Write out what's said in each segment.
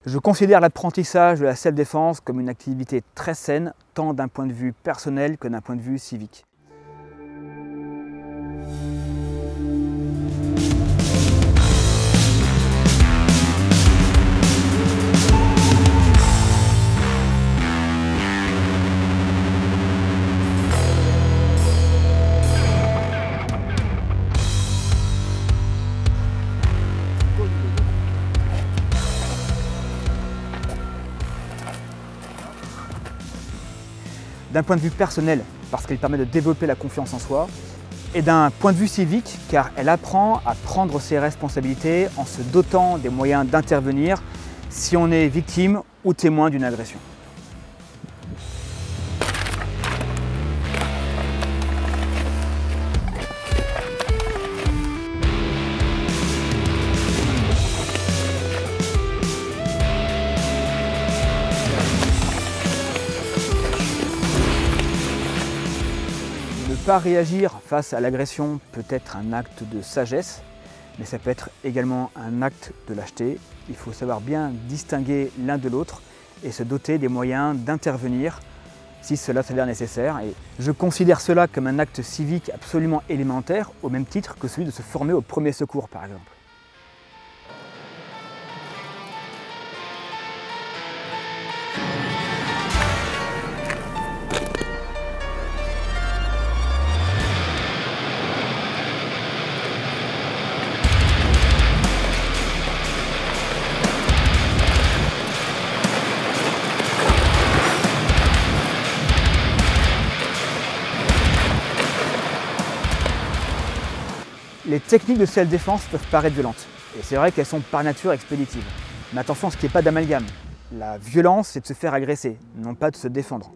Je considère l'apprentissage de la self-défense comme une activité très saine, tant d'un point de vue personnel que d'un point de vue civique. D'un point de vue personnel, parce qu'elle permet de développer la confiance en soi, et d'un point de vue civique, car elle apprend à prendre ses responsabilités en se dotant des moyens d'intervenir si on est victime ou témoin d'une agression. Ne pas réagir face à l'agression peut être un acte de sagesse, mais ça peut être également un acte de lâcheté. Il faut savoir bien distinguer l'un de l'autre et se doter des moyens d'intervenir si cela s'avère nécessaire. Et je considère cela comme un acte civique absolument élémentaire, au même titre que celui de se former au premier secours, par exemple. Les techniques de self-défense peuvent paraître violentes, et c'est vrai qu'elles sont par nature expéditives. Mais attention à ce qu'il n'y ait pas d'amalgame. La violence, c'est de se faire agresser, non pas de se défendre.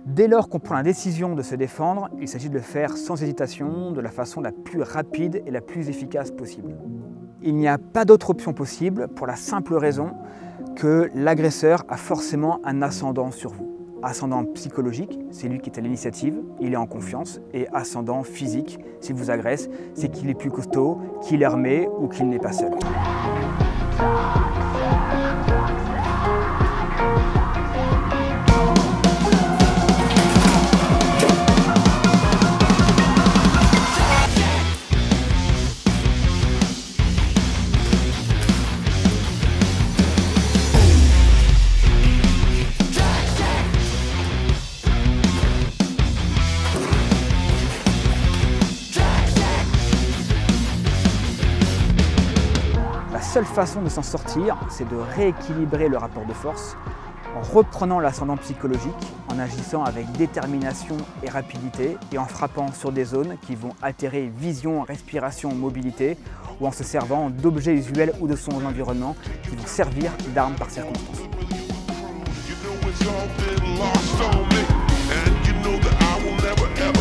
Dès lors qu'on prend la décision de se défendre, il s'agit de le faire sans hésitation, de la façon la plus rapide et la plus efficace possible. Il n'y a pas d'autre option possible pour la simple raison que l'agresseur a forcément un ascendant sur vous. Ascendant psychologique, c'est lui qui est à l'initiative, il est en confiance, et ascendant physique, s'il vous agresse, c'est qu'il est plus costaud, qu'il est armé ou qu'il n'est pas seul. La seule façon de s'en sortir, c'est de rééquilibrer le rapport de force en reprenant l'ascendant psychologique, en agissant avec détermination et rapidité et en frappant sur des zones qui vont altérer vision, respiration, mobilité ou en se servant d'objets usuels ou de son environnement qui vont servir d'armes par circonstance. You know it's all been lost on me, and you know that I will never ever